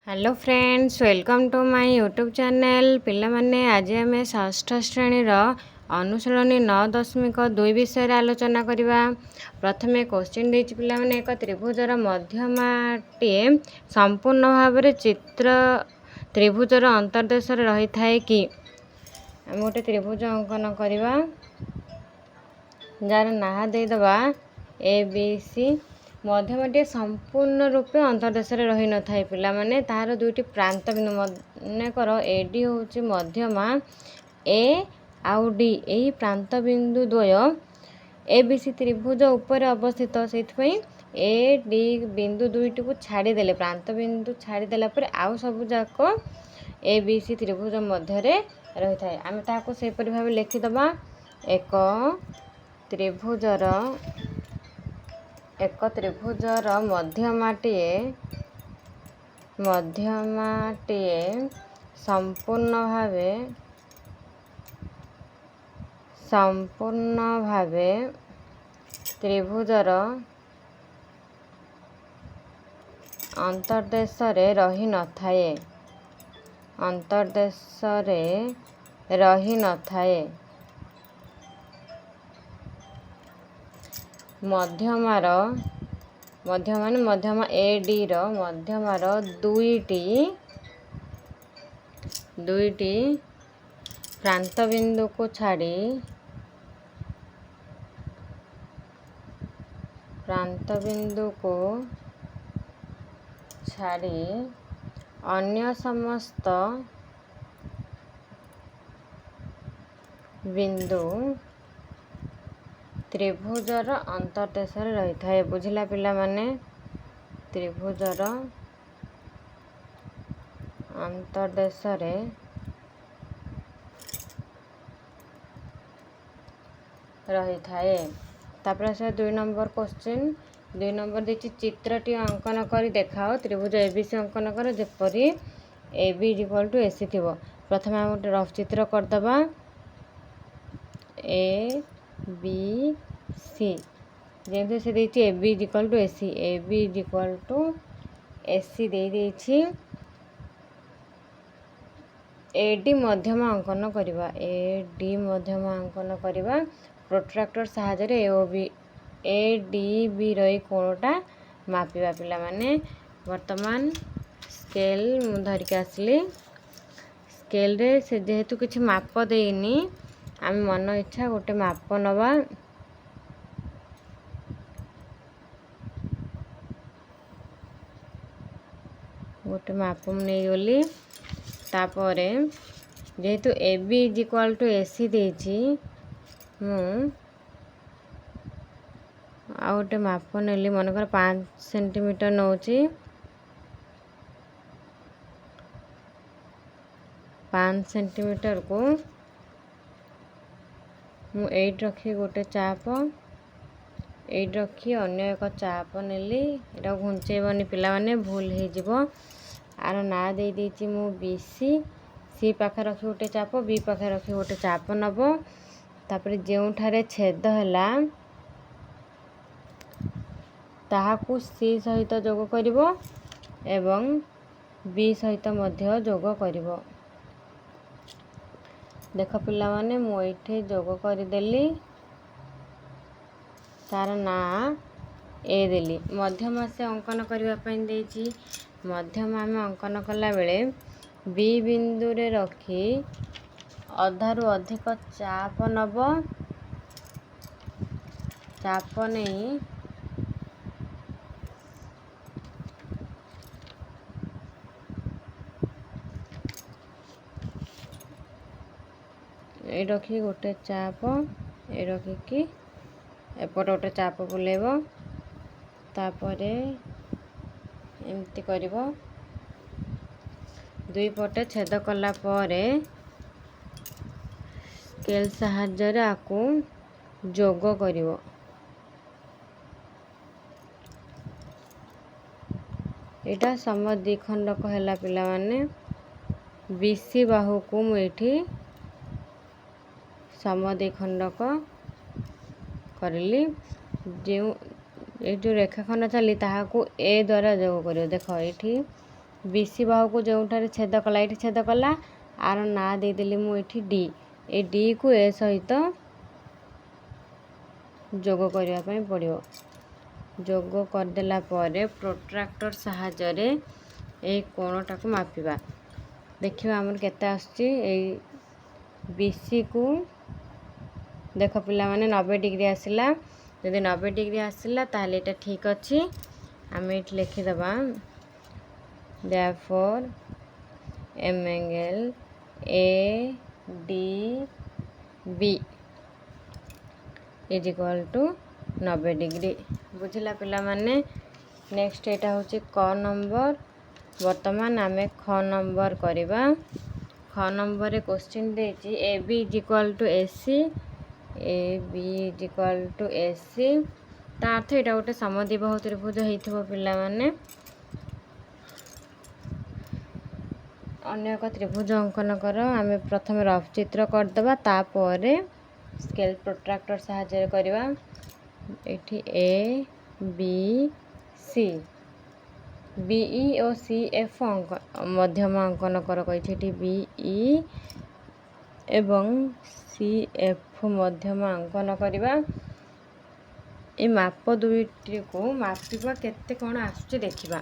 Hello friends, welcome to my YouTube channel. पिलामाने आज आम षष्ठ श्रेणीर अनुशीलनी 9.2 विषय आलोचना करवा। प्रथमे क्वेश्चन देछि पिलामाने एक त्रिभुजर मध्यमाटीए संपूर्ण भाव में चित्र त्रिभुजर अंतर्देश रही थाए कि आम गोटे त्रिभुज अंकन करवा जार ना देदबा ए बी सी। मध्यमाटी संपूर्ण रूपे अंतर्देश रही न थाए पिला माने तार दुईटी प्रांत बिंदु मनेकर एडी होची मध्यमा ए आउ डी यही प्रांत बिंदु द्वय ए बी सी त्रिभुज उपर अवस्थित से ए डी बिंदु दुईटी को छाड़ीदेले प्रांत बिंदु छाड़ीदेला पर आउ सब जाक ए बी सी त्रिभुज मध्य रही थाए। आम ताको सेपरि भाव लिखिदबा एक त्रिभुजर मध्यमाटीए संपूर्ण भावे त्रिभुजर अंतर्देश रही न थाए। मध्यमा ए डी रो मध्यमार दुईटी प्रांत बिंदु को छाड़ी अन्य समस्त बिंदु त्रिभुजर अंतर्देश रही थाए। बुझिला पिला माने त्रिभुजर अंतर्देश रही थाए। तापर से 2 नंबर क्वेश्चन 2 नंबर देखिए चित्रटी अंकन कर देखाओ त्रिभुज एबीसी अंकन कर जेपरी A B equal to AC थी। प्रथम हम गोटे रफ चित्र करदबा ए बी सी जैसे से देती A B equal to AC दे देछि। ए डी मध्यमा अंकन करवा प्रोट्राक्टर साहाय्य ए डी बी रही कोणटा मापिबा पिला माने। वर्तमान स्केल मु धरिक आसली स्केल रे से जेहेतु किछि माप देइनी आम मन इच्छा गोटे माप नवा। गोटे माप नहीं गली तापर जेहेतु A B equal to AC देछि मु आ गोटे माप नेली मनकर 5 सेंटीमीटर नौची 5 सेंटीमीटर को मु 8 रखी गोटे चाप 8 रखी अन्य एक चाप नेली एटा घुंचेबनी पिला माने भूल हो जिवो। आर ना दे देछि मु बी सी पाखे रखी गोटे चाप बी पाखे रखी गोटे चाप नब। तापर जेउठारे छेद हैला ताहाकू सी सहित जोग करिवो एवं बी सहित मध्य जोग करिवो। देख पिला माने मु एठे जोग करदेली तार ना ए देली। मध्यमा से अंकन करबा पई देछि मध्यमा आम अंकन कला बेले बी बिंदु रे रखी अधारु अधिक चाप नब। चाप नहीं ए रखी गोटे चाप ए रखिकी एपट गोटे चाप बुलेब तापर एमती कर दुई पटे छेद कला परे स्केल साहाय्य आकू जोग करिवो। एटा सम द्विखंडक हैला पिला माने बीसी बाहु को मुठी सम द्विखंडक करली। जो रेखाखंड चली ताहाकू ए द्वारा जोग कर देख ये BC ବାହୁକୁ ଯେଉଁଠାରେ ଛେଦ କଲା ଏଠି ଛେଦ କଲା, ଆର ନାଁ ଦେଇଦେଲି ମୁଁ ଏଠି D। ଏ Dକୁ ଏ ସହିତ ଯୋଗ କରିବା ପାଇଁ ପଡ଼ିବ। ଯୋଗ କରିଦେଲା ପରେ ପ୍ରୋଟ୍ରାକ୍ଟର ସାହାଯ୍ୟରେ ଏଇ କୋଣଟାକୁ ମାପିବା। ଦେଖିବା ଆମର କେତେ ଆସୁଛି। ଏଇ BCକୁ ଦେଖ ପିଲାମାନେ 90 ଡିଗ୍ରୀ ଆସିଲା। ଯଦି 90 ଡିଗ୍ରୀ ଆସିଲା ତାହେଲେ ଏଇଟା ଠିକ୍ ଅଛି। ଆମେ ଏଠି ଲେଖିଦେବା therefore M angle ADB is equal to 90 degree. बुझिला पिलामाने। नेक्स्ट एटा होची क नंबर। वर्तमान आमे ख नंबर करिबा। ख नंबर रे question देची AB is equal to AC, AB is equal to AC। ता अर्थ एटा गोटे समद्विबाहु त्रिभुज हेइथिबो पिलामाने। अन्य एक त्रिभुज अंकन कर। आमे प्रथम रफ चित्र करदेबा, तापरे स्केल प्रोट्राक्टर साहाय्य करवा। एठी A B C BE और CF मध्यम अंकन कर कही। एठी BE एवं CF मध्यम अंकन करवा। ए माप दुईटी को मापिबा केते कोण आसुची देखिबा।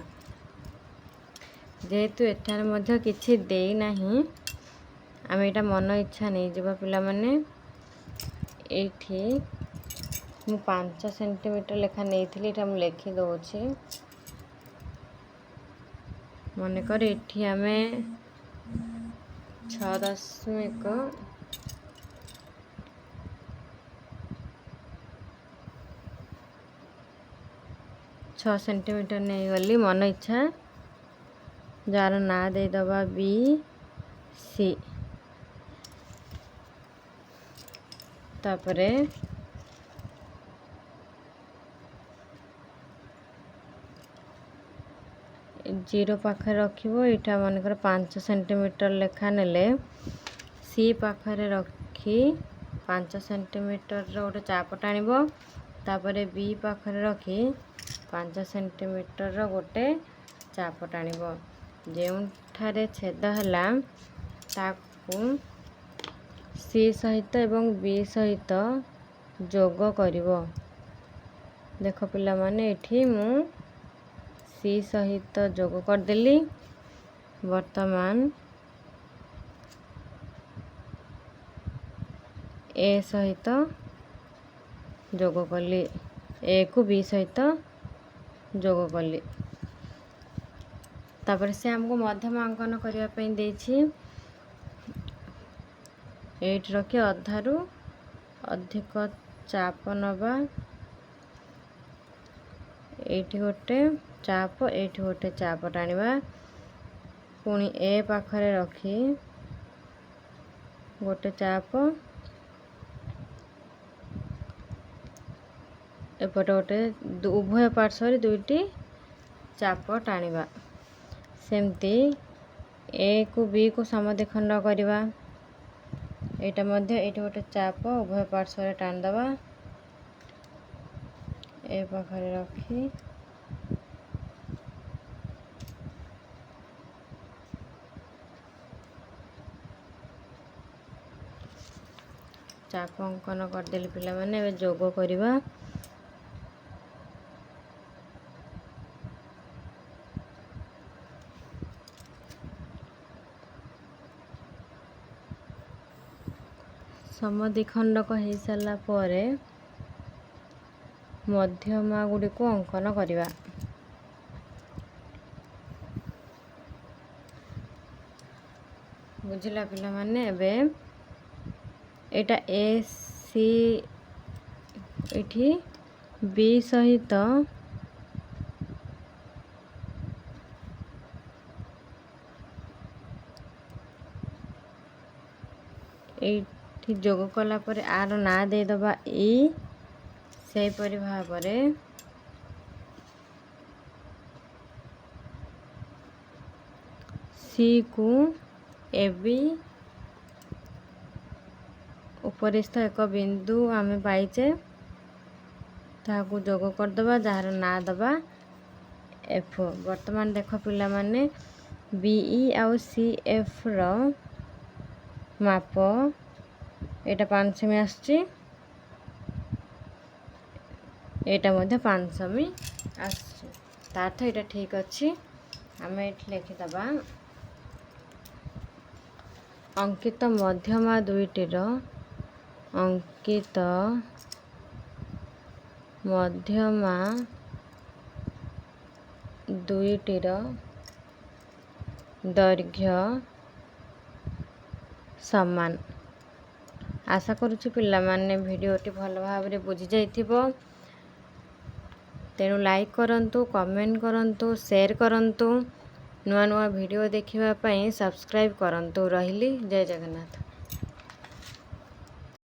जेहेतु एठार मध्य किछि देई नाही, आमे एटा मन इच्छा नहीं जिबा पिला माने। एठी मु 5 सेंटीमीटर लेखा नहीं, एटा मु लेखि दउछि। मने कर एठी आमे 6 सेंटीमीटर नहीं गली मन इच्छा। जार ना दे दबा BC। तापरे जीरो पाखे रखिबो। एटा मनकर 5 सेंटीमीटर लेखा नेले C पाखरे रखी 5 सेंटीमीटर रो गोटे चाप टाणिबो। तापरे B पाखरे रखी 5 सेंटीमीटर रो गोटे चाप टाणिबो। जेउठारे छेद हला ताकू C सहित एवं B सहित जोग करिवो। देख पिला माने एठी मु C सहित जोग कर देली। वर्तमान A सहित जोग कली, A को B सहित जोग कली। तापर से हमको मध्यम अंकन करिया पई देछि। 8 रखी अधारु अधिक चाप नबा। एठी गोटे चाप, एठी गोटे चाप टाणिबा। पुणी A पाखरे रखी गोटे चाप, एपटे गोटे उभय पार्श्व दुईटी चाप टाणिबा। सेमती A को B को समद्विखंड करिबा। एटा मध्य एठी गोटे चाप उभय पार्श्व रे टाण दबा। ए पाखरे रखी चाप अंकन कर देली पिला माने। एबे जोग करिबा। समद्विखंडक हो सारा पर मध्यमा गुड़ी को अंकन करिबा। बुझिला पिला माने। एबे एटा AC एठी B सहित एठी जोग कला पर आर ना दे दबा E। से परि भाबरे C को AB उपरिस्थ एक बिंदु आमे पाइचे, ताकू जोग कर दबा, जार ना दबा F। वर्तमान देख पिला माने BE ଆଉ CFର ମାପ ଏଇଟା 5 ସେମି ଆସୁଛି, ଏଇଟା ମଧ୍ୟ 5 ସେମି ଆସୁଛି। ତା ଅର୍ଥ ଏଇଟା ଠିକ୍ ଅଛି। ଆମେ ଏଠି ଲେଖିଦେବା ଅଙ୍କିତ ମଧ୍ୟମା ଦୁଇଟିର ଦୈର୍ଘ୍ୟ ସମାନ। ଆଶା କରୁଛି ପିଲାମାନେ ଭିଡ଼ିଓଟି ଭଲ ଭାବରେ ବୁଝି ଯାଇଥିବ। ତେଣୁ ଲାଇକ୍ କରନ୍ତୁ, କମେଣ୍ଟ କରନ୍ତୁ, ସେୟାର କରନ୍ତୁ। ନୂଆ ନୂଆ ଭିଡ଼ିଓ ଦେଖିବା ପାଇଁ ସବସ୍କ୍ରାଇବ୍ କରନ୍ତୁ। ରହିଲି, ଜୟ ଜଗନ୍ନାଥ।